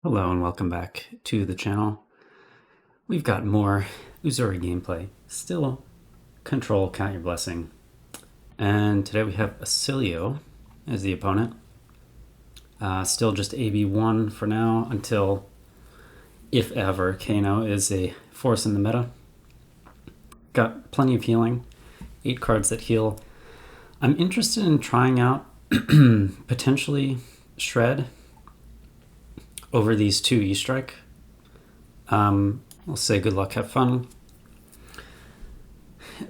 Hello and welcome back to the channel. We've got more Uzuri gameplay. Still control, count your blessing. And today we have Oscilio as the opponent. Still just AB1 for now until, if ever, Kano is a force in the meta. Got plenty of healing, 8 cards that heal. I'm interested in trying out potentially Shred over these 2 E-Strike. We'll say good luck, have fun.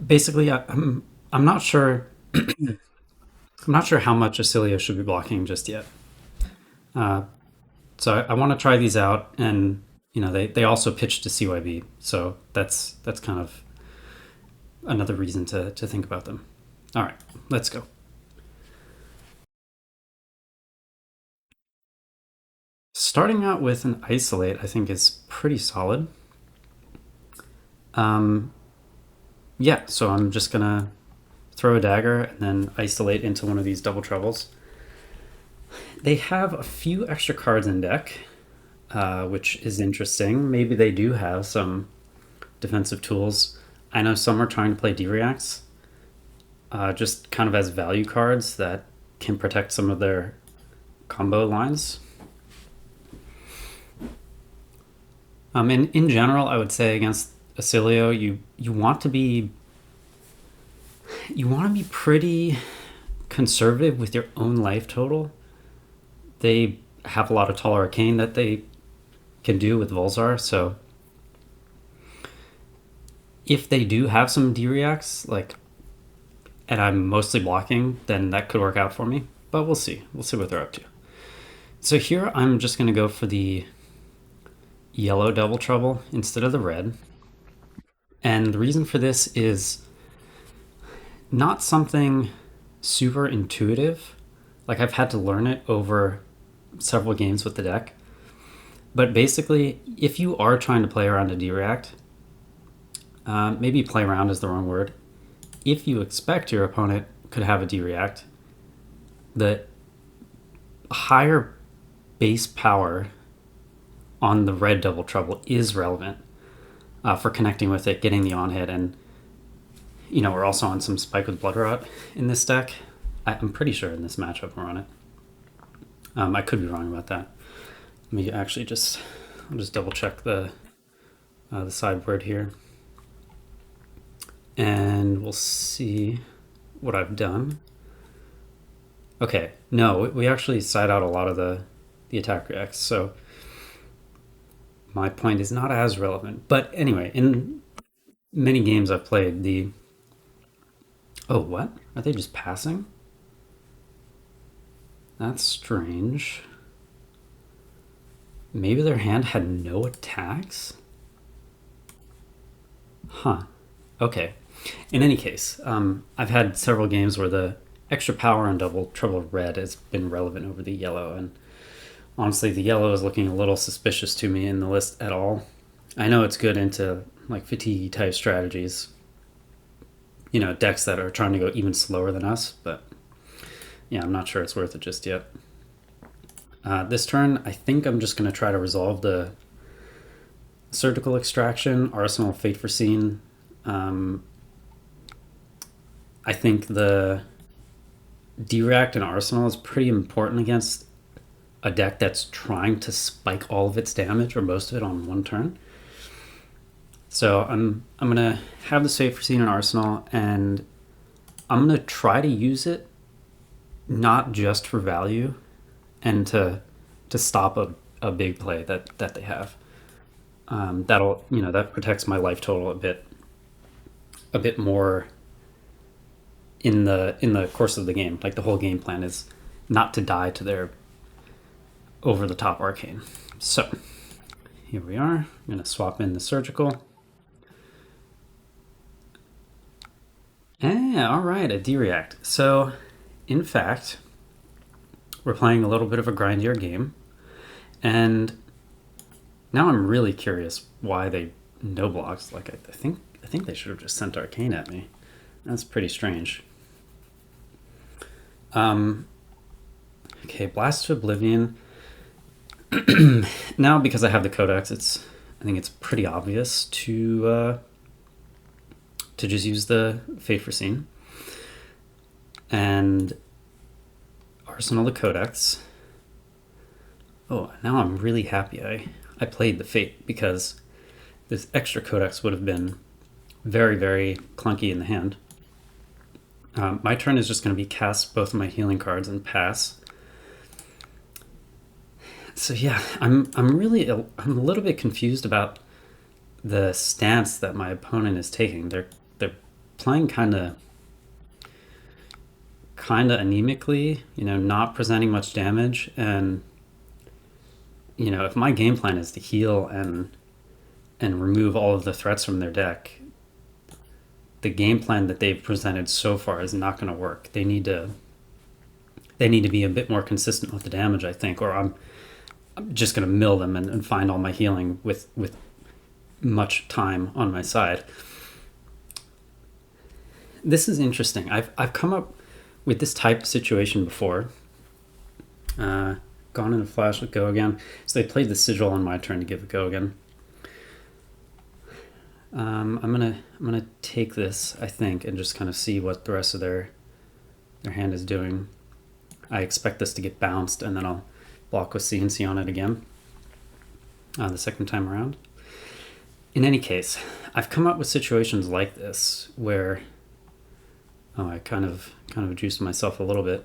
Basically, I'm not sure. I'm not sure how much Oscilio should be blocking just yet. So I want to try these out, and they also pitched to CYB, so that's kind of another reason to think about them. All right, let's go. Starting out with an isolate, I think is pretty solid. Yeah, so I'm just gonna throw a dagger and then isolate into one of these double troubles. They have a few extra cards in deck, which is interesting. Maybe they do have some defensive tools. I know some are trying to play D-Reacts, just kind of as value cards that can protect some of their combo lines. And in general, I would say against Oscilio, you want to be pretty conservative with your own life total. They have a lot of Tall Arcane that they can do with Volzar, so if they do have some D-Reacts, and I'm mostly blocking, then that could work out for me. But we'll see. We'll see what they're up to. So here I'm just going to go for the yellow double trouble instead of the red. And the reason for this is not something super intuitive. Like, I've had to learn it over several games with the deck. But basically, if you are trying to play around a D-React, maybe play around is the wrong word. If you expect your opponent could have a D-React, the higher base power on the red double trouble is relevant for connecting with it, getting the on hit, and we're also on some Spike with Blood Rot in this deck. I'm pretty sure in this matchup we're on it. I could be wrong about that. Let me actually I'll just double check the sideboard here, and we'll see what I've done. Okay, no, we actually side out a lot of the attack reacts, so my point is not as relevant. But anyway, in many games I've played, oh, what? Are they just passing? That's strange. Maybe their hand had no attacks? Huh. Okay. In any case, I've had several games where the extra power on double trouble red has been relevant over the yellow, and honestly, the yellow is looking a little suspicious to me in the list at all. I know it's good into fatigue type strategies, decks that are trying to go even slower than us, but yeah, I'm not sure it's worth it just yet. This turn, I think I'm just going to try to resolve the Surgical Extraction, Arsenal, Fate Foreseen. I think the D-React and Arsenal is pretty important against a deck that's trying to spike all of its damage or most of it on one turn. So I'm gonna have the Fate Foreseen and Arsenal, and I'm gonna try to use it not just for value and to stop a big play that they have. That protects my life total a bit more in the course of the game. Like, the whole game plan is not to die to their over the top arcane. So here we are. I'm gonna swap in the surgical. All right, a D-React. So in fact, we're playing a little bit of a grindier game, and now I'm really curious why they no blocks. Like, I think they should have just sent arcane at me. That's pretty strange. Okay, Blast to Oblivion. Now, because I have the codex, I think it's pretty obvious to just use the Fate Foreseen and arsenal the codex. Oh, now I'm really happy I played the Fate, because this extra codex would have been very, very clunky in the hand. My turn is just going to be cast both of my healing cards and pass. So yeah, I'm a little bit confused about the stance that my opponent is taking. They're playing kind of anemically, not presenting much damage, and if my game plan is to heal and remove all of the threats from their deck, the game plan that they've presented so far is not going to work. They need to be a bit more consistent with the damage, I think, or I'm just going to mill them and find all my healing with much time on my side. This is interesting. I've come up with this type of situation before. Gone in a flash with Go Again. So they played the Sigil on my turn to give a Go Again. I'm gonna take this, I think, and just kind of see what the rest of their hand is doing. I expect this to get bounced, and then I'll block with CNC on it again the second time around. In any case, I've come up with situations like this where I kind of juiced myself a little bit.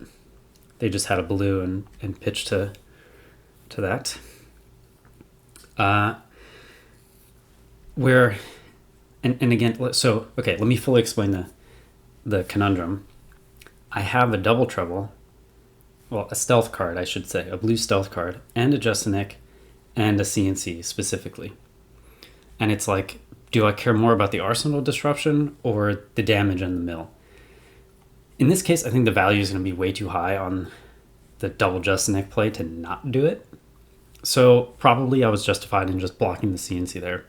They just had a blue and pitched to that. Where and again, so okay, let me fully explain the conundrum. I have a double trouble, well, a stealth card, I should say, a blue stealth card, and a Justinic, and a CNC specifically. And it's like, do I care more about the arsenal disruption or the damage and the mill? In this case, I think the value is going to be way too high on the double Justinic play to not do it. So probably I was justified in just blocking the CNC there.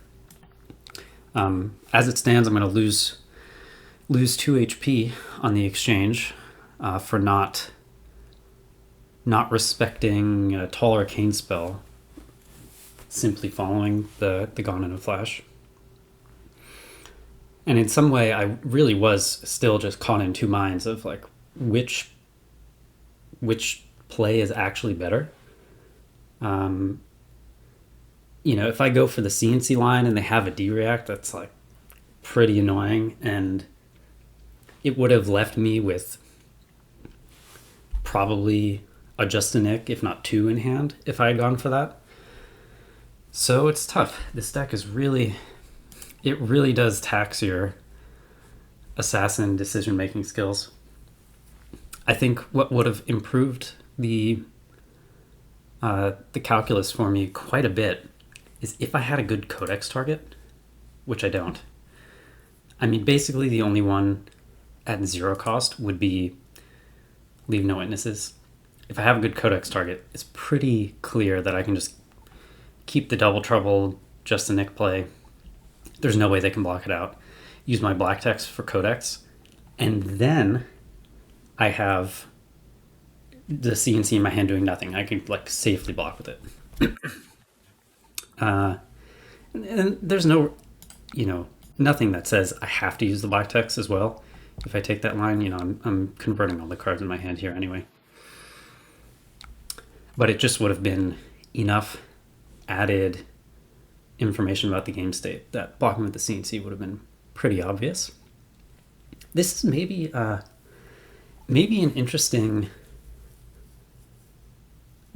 As it stands, I'm going to lose 2 HP on the exchange for not respecting a tall arcane spell, simply following the Gone in a Flash. And in some way, I really was still just caught in two minds of like which play is actually better. If I go for the CNC line and they have a D-React, that's like pretty annoying, and it would have left me with probably a Justinic, if not 2 in hand, if I had gone for that. So it's tough. This deck is really does tax your assassin decision-making skills. I think what would have improved the calculus for me quite a bit is if I had a good codex target, which I don't. I mean, basically the only one at 0 cost would be Leave No Witnesses. If I have a good codex target, it's pretty clear that I can just keep the double trouble Justinic play. There's no way they can block it out. Use my black text for codex, and then I have the CNC in my hand doing nothing. I could like safely block with it. And there's no, nothing that says I have to use the black text as well. If I take that line, I'm converting all the cards in my hand here anyway. But it just would have been enough added information about the game state that blocking with the CNC would have been pretty obvious. This is maybe an interesting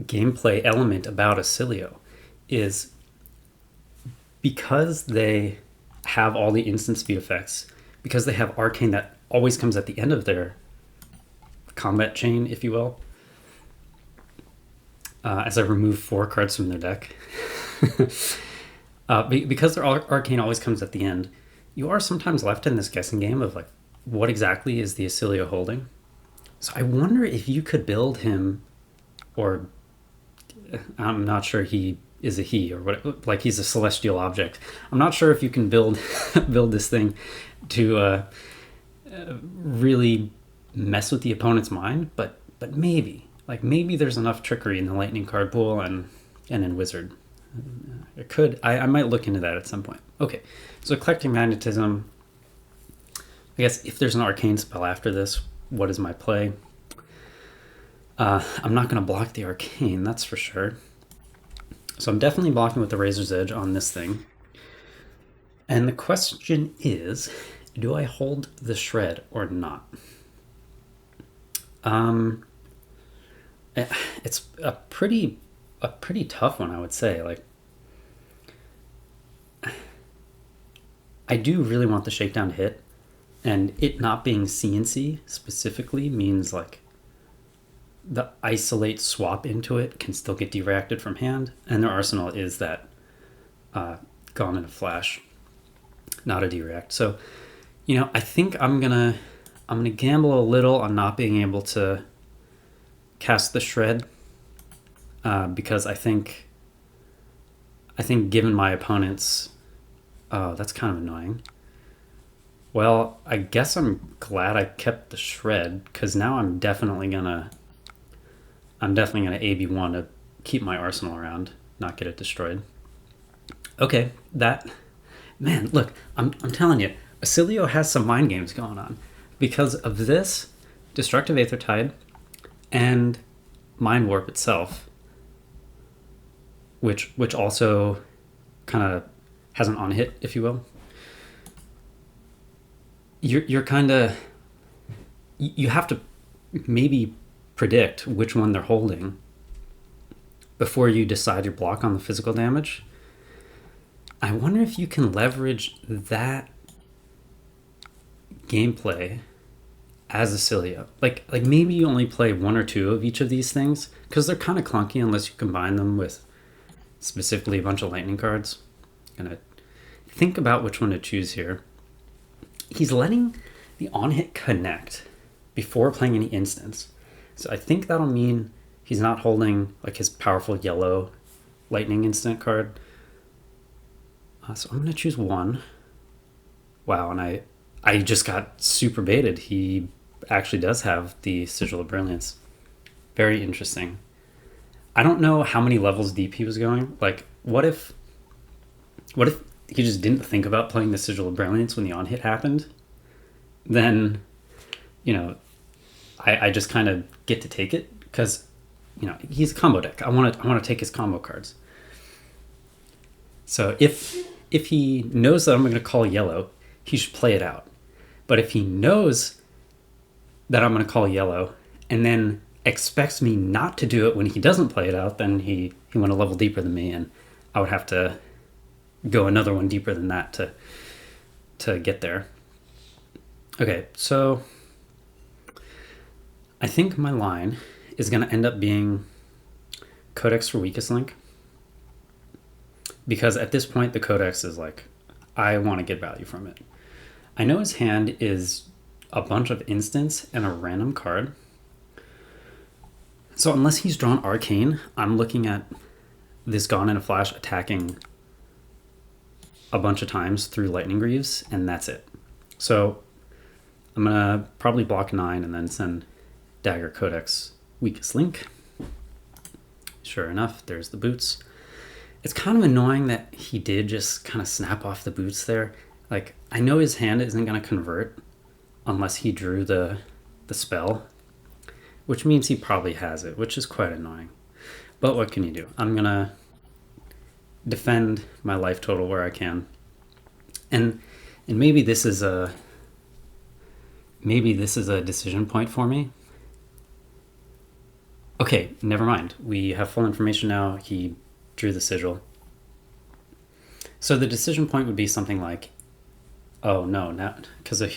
gameplay element about Oscilio is because they have all the instant speed effects, because they have arcane that always comes at the end of their combat chain, if you will. As I remove 4 cards from their deck. Because their arcane always comes at the end, you are sometimes left in this guessing game of like, what exactly is the Oscilio holding? So I wonder if you could build him, or I'm not sure he is a he, or what, like he's a celestial object. I'm not sure if you can build this thing to really mess with the opponent's mind, but maybe there's enough trickery in the lightning card pool and and in Wizard. I might look into that at some point. Okay, so Eclectic Magnetism. I guess if there's an arcane spell after this, what is my play? I'm not going to block the arcane, that's for sure. So I'm definitely blocking with the Razor's Edge on this thing. And the question is, do I hold the shred or not? It's a pretty tough one, I would say. Like, I do really want the shakedown to hit, and it not being CNC specifically means like the isolate swap into it can still get dereacted from hand, and their arsenal is that Gone in a Flash, not a dereact. So, I think I'm gonna gamble a little on not being able to cast the shred because I think given my opponent's, oh, that's kind of annoying. Well, I guess I'm glad I kept the shred because now I'm definitely gonna AB1 to keep my arsenal around, not get it destroyed. Okay, man, look, I'm telling you, Oscilio has some mind games going on because of this Destructive Aethertide and Mind Warp itself, which also kind of has an on hit, if you will. You're kind of, you have to maybe predict which one they're holding before you decide your block on the physical damage. I wonder if you can leverage that gameplay as Oscilio. Like maybe you only play one or two of each of these things because they're kind of clunky unless you combine them with specifically a bunch of lightning cards. I'm gonna think about which one to choose here. He's letting the on-hit connect before playing any instants. So I think that'll mean he's not holding like his powerful yellow lightning instant card. So I'm going to choose one. Wow, and I just got super baited. He actually does have the Sigil of Brilliance. Very interesting. I don't know how many levels deep he was going. Like, what if he just didn't think about playing the Sigil of Brilliance when the on-hit happened? Then, I just kind of get to take it because, he's a combo deck. I want to take his combo cards. So if he knows that I'm going to call yellow, he should play it out. But if he knows that I'm going to call yellow and then expects me not to do it when he doesn't play it out, then he went a level deeper than me, and I would have to go another one deeper than that to get there. Okay, so I think my line is going to end up being Codex for Weakest Link. Because at this point, the Codex is like, I want to get value from it. I know his hand is a bunch of instants and a random card. So unless he's drawn Arcane, I'm looking at this Gone in a Flash attacking a bunch of times through Lightning Greaves, and that's it. So I'm going to probably block 9 and then send Dagger Codex Weakest Link. Sure enough, there's the boots. It's kind of annoying that he did just kind of snap off the boots there. Like, I know his hand isn't going to convert unless he drew the spell, which means he probably has it, which is quite annoying. But what can you do? I'm going to defend my life total where I can. And maybe this is a decision point for me. Okay, never mind. We have full information now. He drew the sigil. So the decision point would be something like, oh no, now because of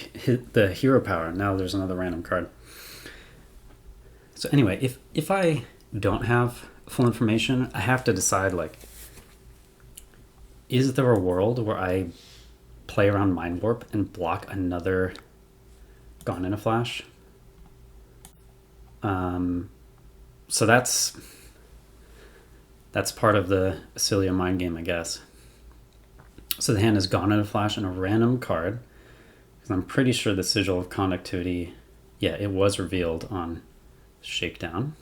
the hero power, now there's another random card. So anyway, if I don't have full information, I have to decide, like, is there a world where I play around Mind Warp and block another Gone in a Flash? So that's part of the Oscilio mind game, I guess. So the hand has Gone in a Flash and a random card. Because I'm pretty sure the Sigil of Conductivity, yeah, it was revealed on Shakedown.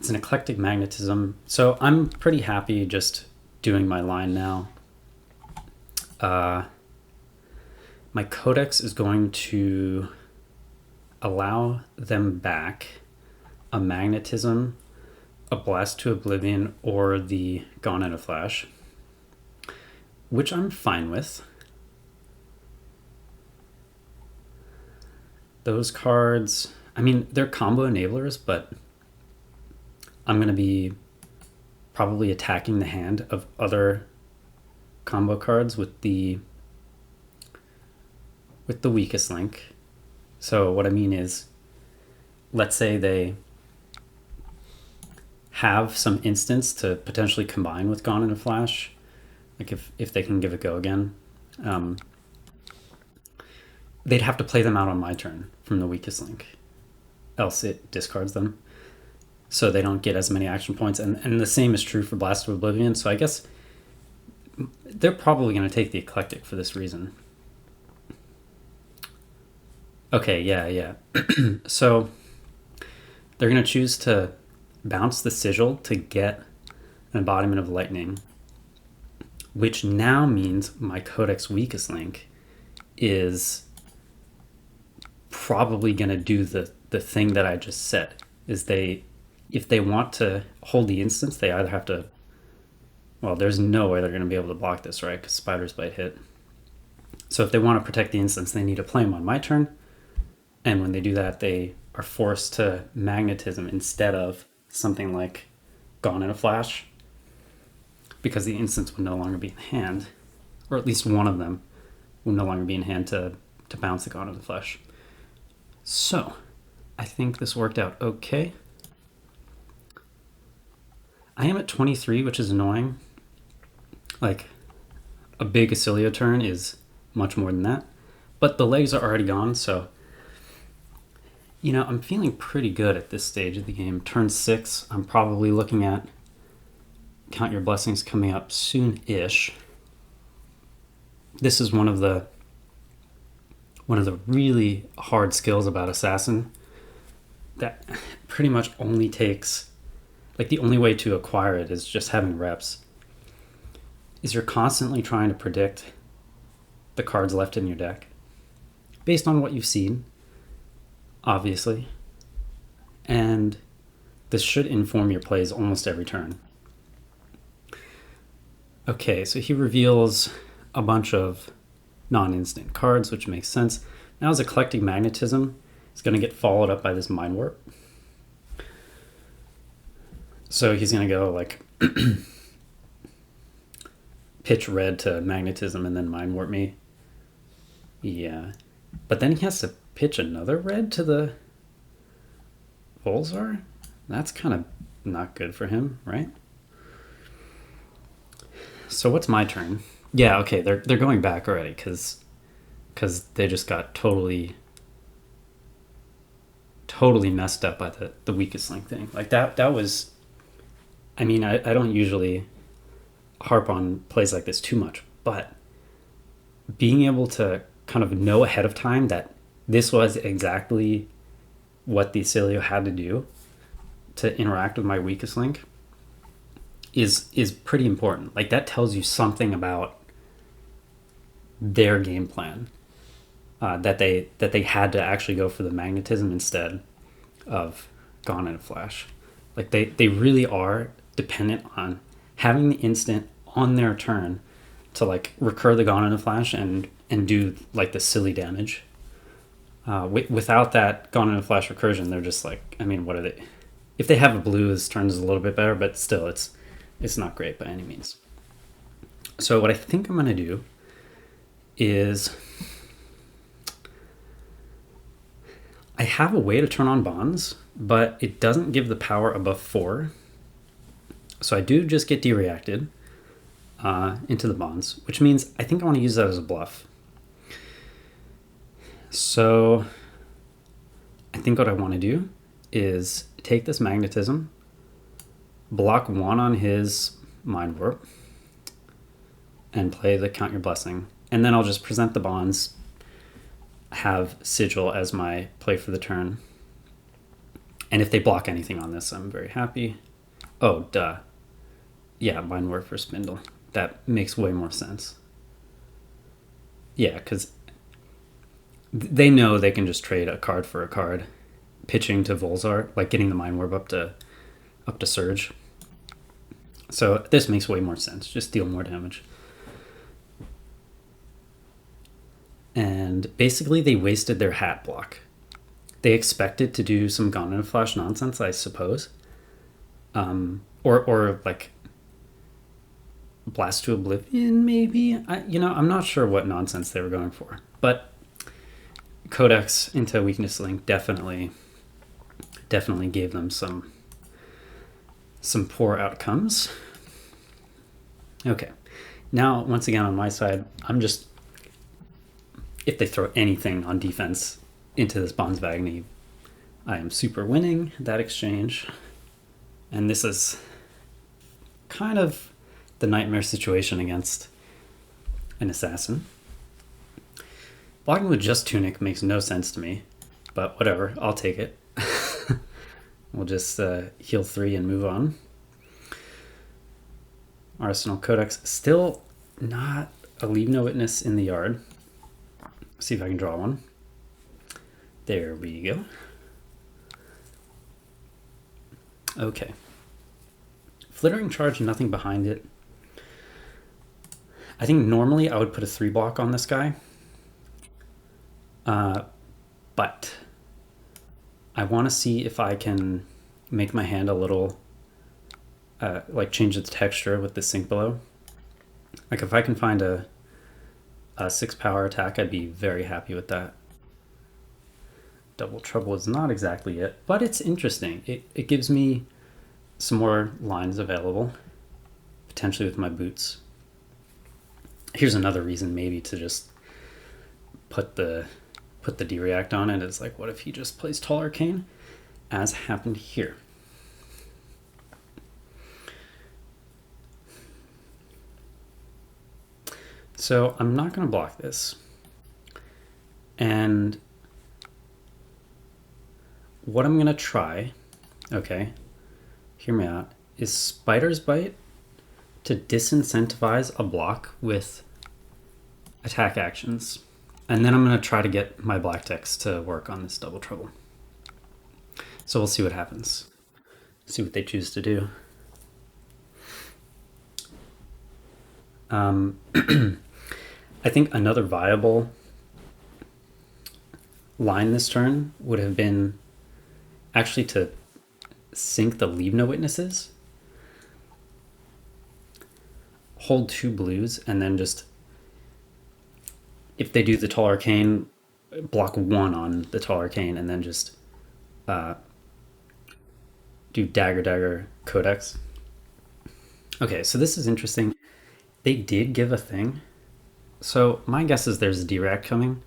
It's an eclectic magnetism. So I'm pretty happy just doing my line now. My codex is going to allow them back a magnetism, a blast to oblivion, or the gone in a flash, which I'm fine with. Those cards, I mean, they're combo enablers, but I'm going to be probably attacking the hand of other combo cards with the weakest link. So what I mean is, let's say they have some instance to potentially combine with Gone in a Flash, like if they can give it a go again, they'd have to play them out on my turn from the weakest link, else it discards them, so they don't get as many action points. And the same is true for Blast of Oblivion, so I guess they're probably going to take the Eclectic for this reason. Okay, yeah. So they're going to choose to bounce the Sigil to get an Embodiment of Lightning, which now means my Codex weakest link is probably going to do the thing that I just said. Is if they want to hold the instance, they either have to, well, there's no way they're going to be able to block this, right? Because Spider's Bite hit. So if they want to protect the instance, they need to play them on my turn. And when they do that, they are forced to magnetism instead of something like Gone in a Flash, because the instance would no longer be in hand, or at least one of them would no longer be in hand to bounce the Gone in the Flash. So I think this worked out okay. I am at 23, which is annoying. Like, a big Oscilio turn is much more than that. But the legs are already gone, so you know, I'm feeling pretty good at this stage of the game. Turn 6, I'm probably looking at Count Your Blessings coming up soon-ish. This is one of the really hard skills about Assassin that pretty much only takes, like, the only way to acquire it is just having reps. Is you're constantly trying to predict the cards left in your deck based on what you've seen, obviously, and this should inform your plays almost every turn. Okay, so he reveals a bunch of non-instant cards, which makes sense. Now his Eclectic Magnetism is going to get followed up by this Mind Warp. So he's going to go like pitch red to Magnetism and then Mind Warp me. Yeah, but then he has to pitch another red to the Volzar? That's kind of not good for him, right? So what's my turn? Yeah, okay, they're going back already because they just got totally messed up by the weakest link thing. Like that was, I mean, I don't usually harp on plays like this too much, but being able to kind of know ahead of time that this was exactly what the Oscilio had to do to interact with my weakest link is pretty important. Like, that tells you something about their game plan, that they had to actually go for the magnetism instead of Gone in a Flash. Like, they really are dependent on having the instant on their turn to like recur the Gone in a Flash and do like the silly damage. Without that Gone in a Flash recursion, they're just like, I mean, what are they? If they have a blue, his turn is a little bit better, but still, it's not great by any means. So what I think I'm going to do is I have a way to turn on bonds, but it doesn't give the power above 4. So I do just get dereacted into the bonds, which means I think I want to use that as a bluff. So I think what I want to do is take this magnetism, block 1 on his Mind Warp, and play the Count Your Blessing. And then I'll just present the bonds, have Sigil as my play for the turn, And if they block anything on this, I'm very happy. Oh, duh. Yeah, mine work for Spindle. That makes way more sense. Yeah, because they know they can just trade a card for a card. Pitching to Volzar, like getting the Mind Warp up to Surge. So this makes way more sense. Just deal more damage. And basically they wasted their hat block. They expected to do some Gone in a Flash nonsense, I suppose. Or like Blast to Oblivion, maybe? I'm not sure what nonsense they were going for. But Codex into Weakness Link definitely gave them some poor outcomes. Okay. Now, once again, on my side, I'm just... If they throw anything on defense into this Bondsvagny, I am super winning that exchange. And this is kind of the nightmare situation against an assassin. Blocking with just Tunic makes no sense to me, but whatever, I'll take it. We'll just heal 3 and move on. Arsenal Codex, still not a Leave No Witness in the yard. See if I can draw one. There we go. Okay. Flittering Charge, nothing behind it. I think normally I would put a 3 block on this guy. But I want to see if I can make my hand a little, like change its texture with the Sink Below. Like if I can find a 6 power attack, I'd be very happy with that. Double Trouble is not exactly it, but it's interesting. It gives me some more lines available, potentially with my boots. Here's another reason maybe to just put the D-React on it. Is like, what if he just plays Tall Arcane, as happened here. So I'm not going to block this. And what I'm going to try, okay, hear me out, is Spider's Bite to disincentivize a block with attack actions. And then I'm going to try to get my black text to work on this Double Trouble. So we'll see what happens. See what they choose to do. I think another viable line this turn would have been actually to sink the Leave No Witnesses, hold 2 blues, and then just, if they do the Tall Arcane, block 1 on the Tall Arcane, and then just do Dagger Codex. Okay, so this is interesting. They did give a thing. So my guess is there's a D-React coming,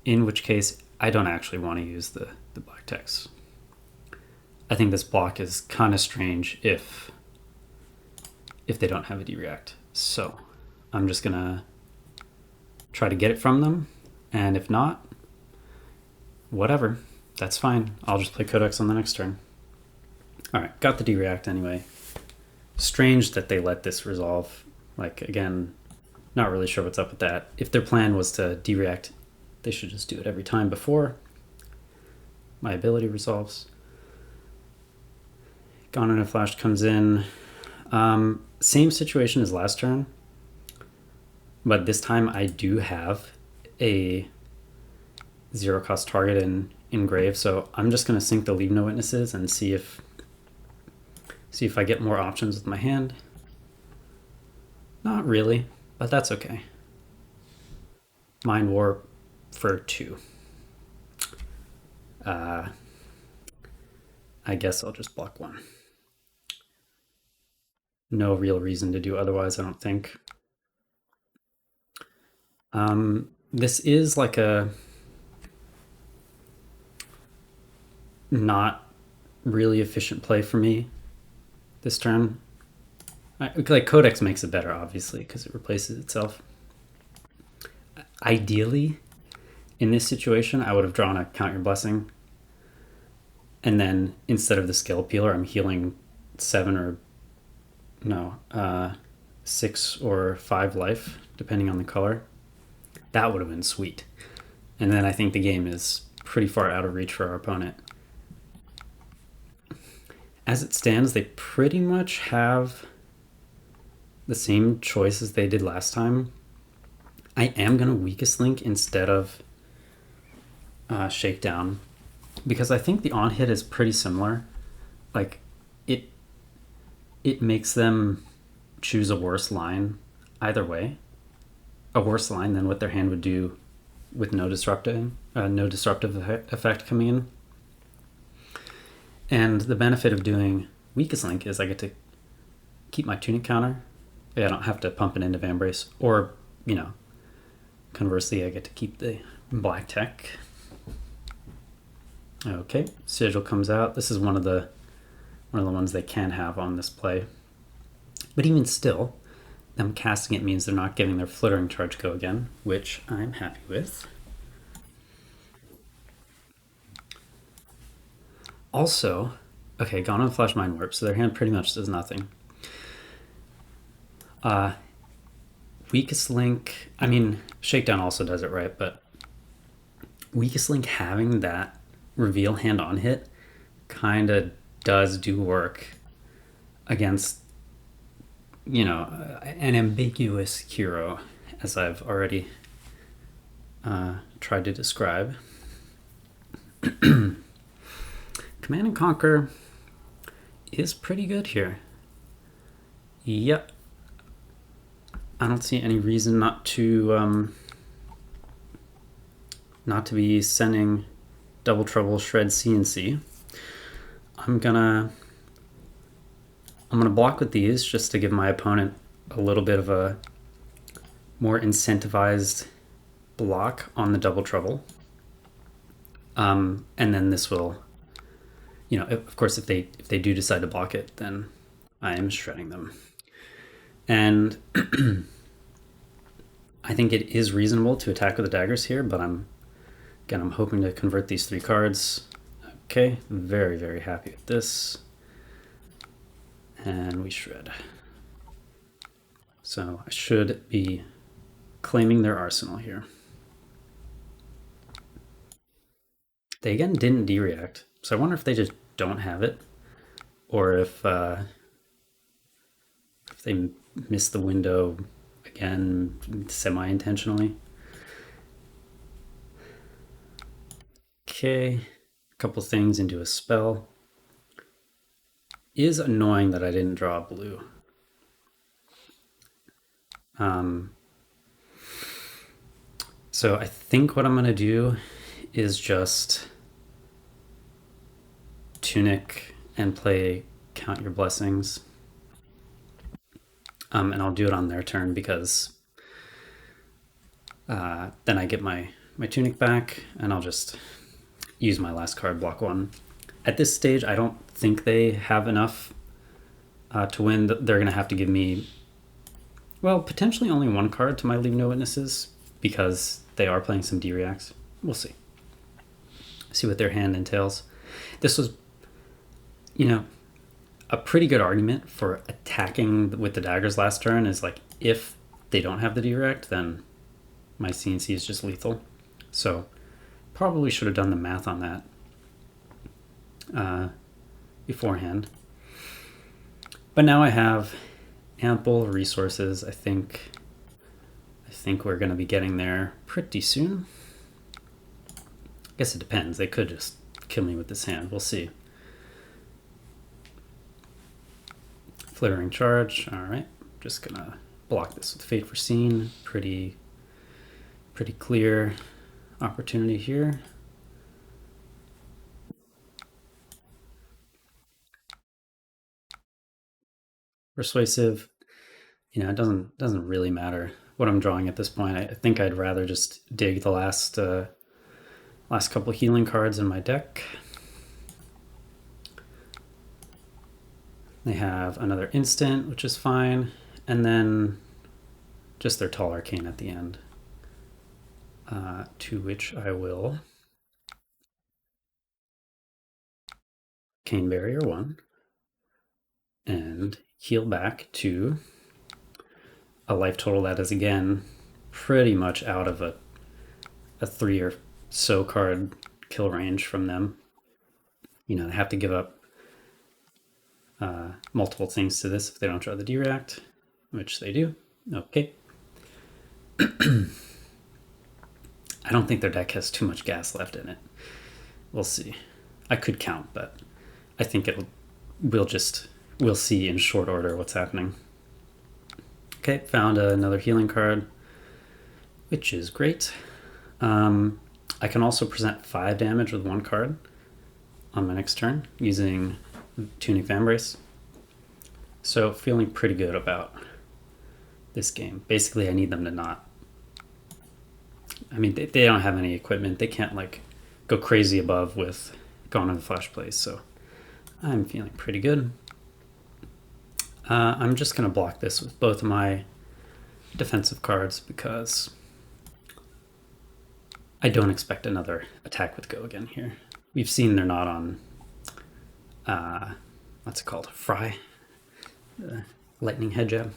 in which case I don't actually want to use the black text. I think this block is kind of strange if they don't have a D-React. So I'm just going to try to get it from them, and if not, whatever. That's fine. I'll just play Codex on the next turn. All right, got the D-React anyway. Strange that they let this resolve. Like, again, not really sure what's up with that. If their plan was to D-React, they should just do it every time before my ability resolves. Gone in a Flash comes in. Same situation as last turn, but this time I do have a 0-cost target in Grave, so I'm just going to sink the Leave No Witnesses and see if I get more options with my hand. Not really, but that's okay. Mind Warp for 2. I guess I'll just block 1. No real reason to do otherwise, I don't think. This is like a not really efficient play for me this turn. Like Codex makes it better, obviously, because it replaces itself. Ideally, in this situation, I would have drawn a Count Your Blessing. And then instead of the skill peeler, I'm healing 7 or no, 6 or 5 life, depending on the color. That would have been sweet. And then I think the game is pretty far out of reach for our opponent. As it stands, they pretty much have the same choices they did last time. I am going to weakest link instead of shakedown, because I think the on hit is pretty similar. Like it makes them choose a worse line either way, a worse line than what their hand would do with no disruptive effect coming in. And the benefit of doing weakest link is I get to keep my tunic counter. I don't have to pump it into Vambrace, or conversely, I get to keep the black tech. Okay, Sigil comes out. This is one of the ones they can have on this play. But even still, them casting it means they're not getting their flittering charge go again, which I'm happy with. Also, okay, gone on Flash Mind Warp, so their hand pretty much does nothing. Weakest link, I mean, Shakedown also does it, right? But weakest link having that reveal hand on hit kind of does do work against, an ambiguous hero, as I've already tried to describe. Command and Conquer is pretty good here. Yep. I don't see any reason not to be sending Double Trouble Shred CNC. I'm gonna block with these just to give my opponent a little bit of a more incentivized block on the Double Trouble. And then this will, of course, if they do decide to block it, then I am shredding them. And I think it is reasonable to attack with the daggers here, but I'm hoping to convert these 3 cards. Okay, very, very happy with this. And we shred. So I should be claiming their arsenal here. They again didn't dereact, so I wonder if they just don't have it, or if they missed the window again semi-intentionally. Okay, a couple things into a spell. It is annoying that I didn't draw blue. So I think what I'm going to do is just tunic and play Count Your Blessings. And I'll do it on their turn because then I get my tunic back, and I'll just use my last card, block 1. At this stage, I don't think they have enough to win. They're going to have to give me, well, potentially only 1 card to my Leave No Witnesses, because they are playing some D-Reacts. We'll see. See what their hand entails. This was, a pretty good argument for attacking with the daggers last turn is like, if they don't have the D-React, then my CNC is just lethal. So probably should have done the math on that beforehand. But now I have ample resources. I think we're going to be getting there pretty soon. I guess it depends. They could just kill me with this hand. We'll see. Flittering charge. All right. Just going to block this with Fate Foreseen. Pretty clear opportunity here. Persuasive. It doesn't really matter what I'm drawing at this point. I think I'd rather just dig the last couple healing cards in my deck. They have another instant, which is fine, and then just their Tall Arcane at the end, to which I will Cane Barrier 1 and heal back to a life total that is, again, pretty much out of a 3 or so card kill range from them. You know, they have to give up multiple things to this if they don't draw the D-React, which they do. Okay. I don't think their deck has too much gas left in it. We'll see. I could count, but I think we'll see in short order what's happening. Okay, found another healing card, which is great. I can also present 5 damage with 1 card on my next turn using Tunic Vambrace. So feeling pretty good about this game. Basically, I need them to not... I mean, they don't have any equipment. They can't, like, go crazy above with Gone in the Flash plays, so I'm feeling pretty good. I'm just going to block this with both of my defensive cards because I don't expect another attack with Go again here. We've seen they're not on, what's it called? Fry? Lightning Head Jab.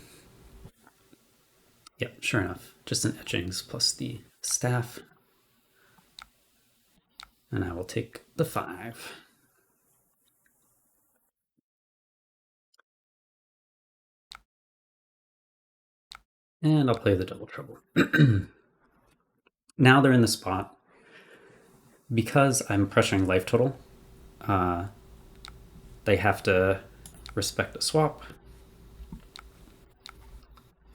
Yep, sure enough. Just an Etchings plus the staff. And I will take the 5. And I'll play the Double Trouble. Now they're in the spot. Because I'm pressuring life total, they have to respect a swap.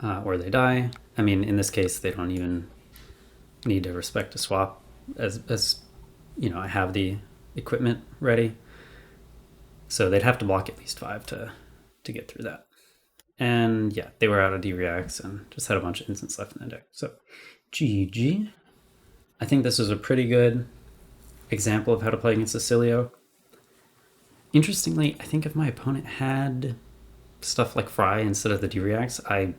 Or they die. I mean, in this case, they don't even need to respect a swap. As you know, I have the equipment ready. So they'd have to block at least 5 to get through that. And yeah, they were out of D-Reacts and just had a bunch of instants left in the deck. So GG. I think this is a pretty good example of how to play against Oscilio. Interestingly, I think if my opponent had stuff like Fry instead of the D-Reacts, I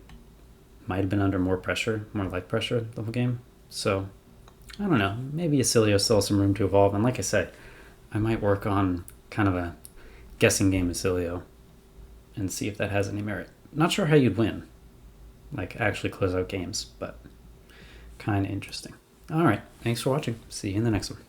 might have been under more pressure, more life pressure the whole game. So I don't know, maybe Oscilio still has some room to evolve. And like I said, I might work on kind of a guessing game Oscilio and see if that has any merit. Not sure how you'd win, like actually close out games, but kind of interesting. All right, thanks for watching. See you in the next one.